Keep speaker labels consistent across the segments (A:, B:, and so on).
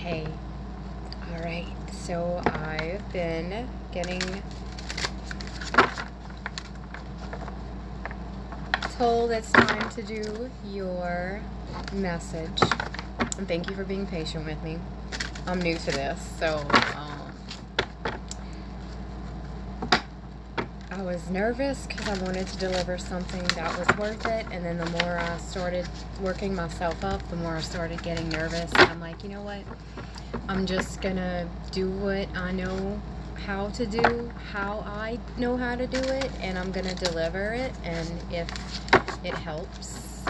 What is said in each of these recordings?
A: Okay. All right. So I've been getting told it's time to do your message. And thank you for being patient with me. I'm new to this, so I was nervous because I wanted to deliver something that was worth it, and then the more I started working myself up, the more I started getting nervous. And I'm like, you know what? I'm just gonna do what I know how to do, how I know how to do it, and I'm gonna deliver it. And if it helps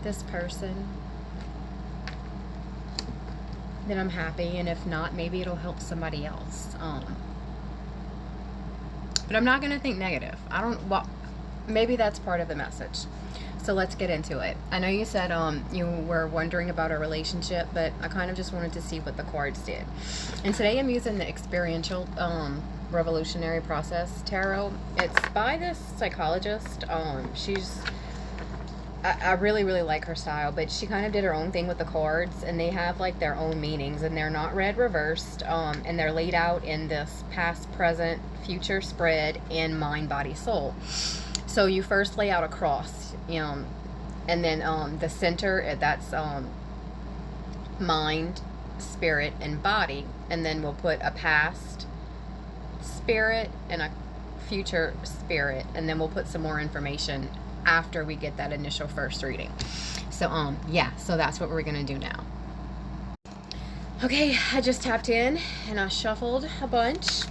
A: this person, then I'm happy, and if not, maybe it'll help somebody else. But I'm not gonna think negative. Well, maybe that's part of the message. So let's get into it. I know you said you were wondering about a relationship, but I kind of just wanted to see what the cards did. And today I'm using the Experiential Revolutionary Process Tarot. It's by this psychologist. I really, really like her style, but she kind of did her own thing with the cards, and they have like their own meanings, and they're not read reversed, and they're laid out in this past, present, future spread in mind, body, soul. So you first lay out a cross, and then the center, that's mind, spirit, and body, and then we'll put a past spirit and a future spirit, and then we'll put some more information after we get that initial first reading. So yeah, so that's what we're gonna do now. Okay, I just tapped in and I shuffled a bunch.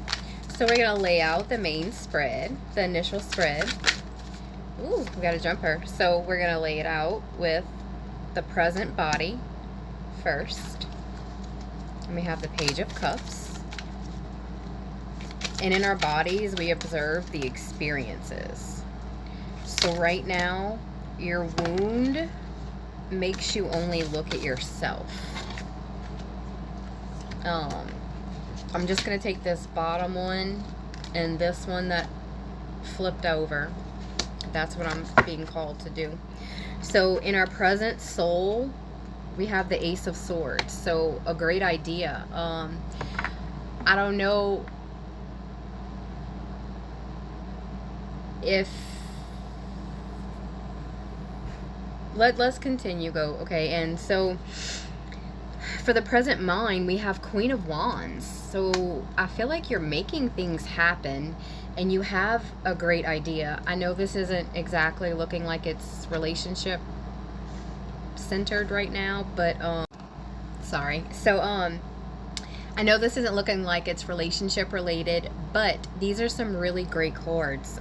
A: So we're gonna lay out the main spread, the initial spread. Ooh, we got a jumper. So we're gonna lay it out with the present body first. And we have the Page of Cups. And in our bodies, we observe the experiences. So right now, your wound makes you only look at yourself. I'm just going to take this bottom one and this one that flipped over. That's what I'm being called to do. So in our present soul, we have the Ace of Swords. So a great idea. I don't know if... Let's continue, okay? And so for the present mind, we have Queen of Wands. So I feel like you're making things happen and you have a great idea. I know this isn't exactly looking like it's relationship centered right now, but sorry. So I know this isn't looking like it's relationship related, but these are some really great cards.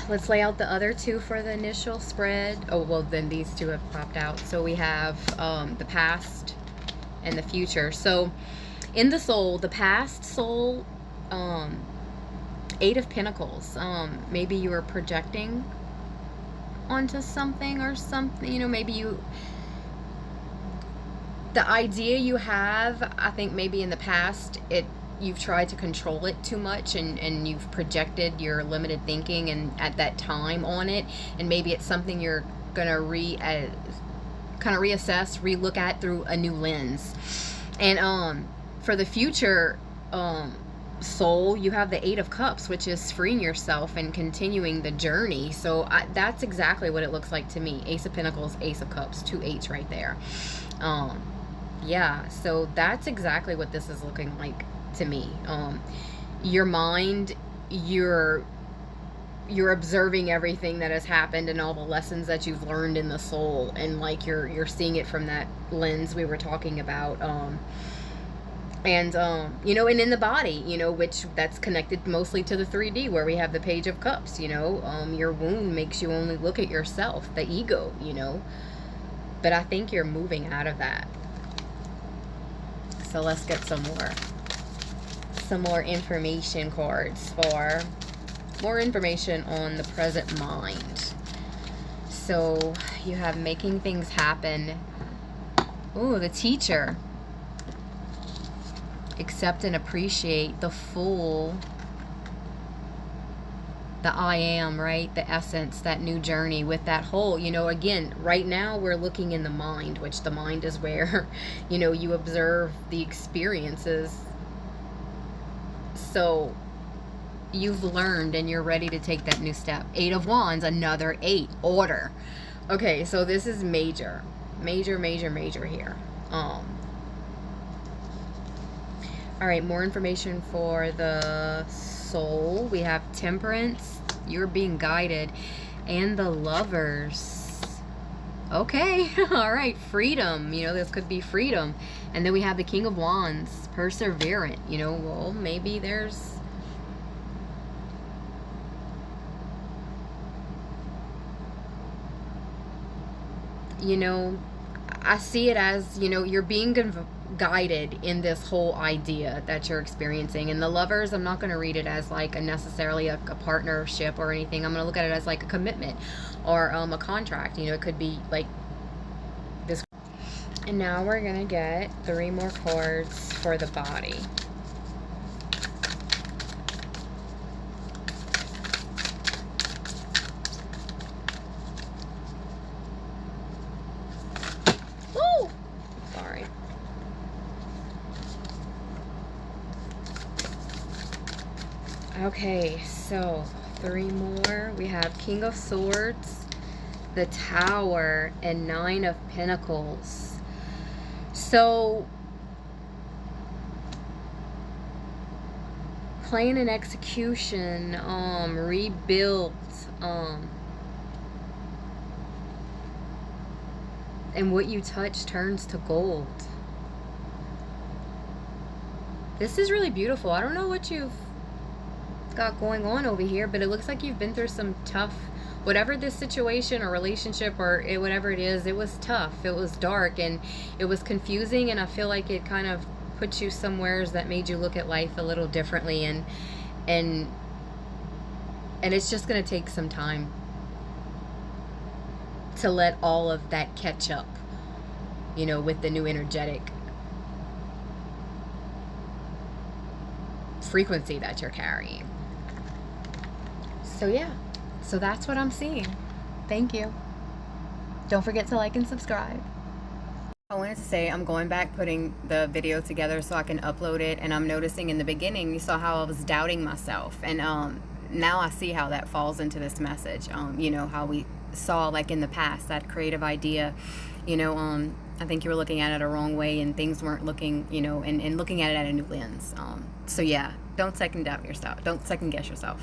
A: Let's lay out the other two for the initial spread. Oh, well, then these two have popped out. So we have the past and the future. So in the soul, the past soul, Eight of Pentacles. Maybe you were projecting onto something or something. You know, maybe the idea you have, I think maybe in the past, you've tried to control it too much, and you've projected your limited thinking and at that time on it, and maybe it's something you're gonna kind of reassess, relook at through a new lens. And for the future soul, you have the Eight of Cups, which is freeing yourself and continuing the journey. So that's exactly what it looks like to me. Ace of Pentacles, Ace of Cups, 2 8s right there. Yeah, so that's exactly what this is looking like to me. Your mind, you're observing everything that has happened and all the lessons that you've learned in the soul, and like you're seeing it from that lens we were talking about. You know, and in the body, you know, which that's connected mostly to the 3D where we have the Page of Cups. You know, your wound makes you only look at yourself, the ego, you know, but I think you're moving out of that. So let's get some more information cards for more information on the present mind. So you have making things happen. Oh, the Teacher. Accept and appreciate. The Fool. the I am, right? The essence, that new journey with that whole, again, right now we're looking in the mind, which the mind is where, you observe the experiences. So you've learned and you're ready to take that new step. 8 of Wands, another 8, order. Okay, so this is major here. All right, more information for the soul. We have Temperance, you're being guided, and the Lovers. Okay, all right, freedom. This could be freedom. And then we have the King of Wands, perseverant. Well, maybe there's... I see it as, you're being guided in this whole idea that you're experiencing. And the Lovers, I'm not going to read it as like necessarily a partnership or anything. I'm going to look at it as like a commitment or a contract. It could be like this. And now we're going to get 3 more cards for the body. Okay, so 3 more. We have King of Swords, the Tower, and 9 of Pentacles. So, plan and execution, rebuilt, and what you touch turns to gold. This is really beautiful. I don't know what you've got going on over here, but it looks like you've been through some tough, whatever this situation or relationship or whatever it is, it was tough, it was dark, and it was confusing, and I feel like it kind of put you somewheres that made you look at life a little differently, and it's just going to take some time to let all of that catch up, with the new energetic frequency that you're carrying. So yeah, so that's what I'm seeing. Thank you. Don't forget to like and subscribe. I wanted to say I'm going back putting the video together so I can upload it, and I'm noticing in the beginning you saw how I was doubting myself, and now I see how that falls into this message. How we saw like in the past that creative idea, I think you were looking at it a wrong way and things weren't looking, and looking at it at a new lens. So yeah, don't second guess yourself.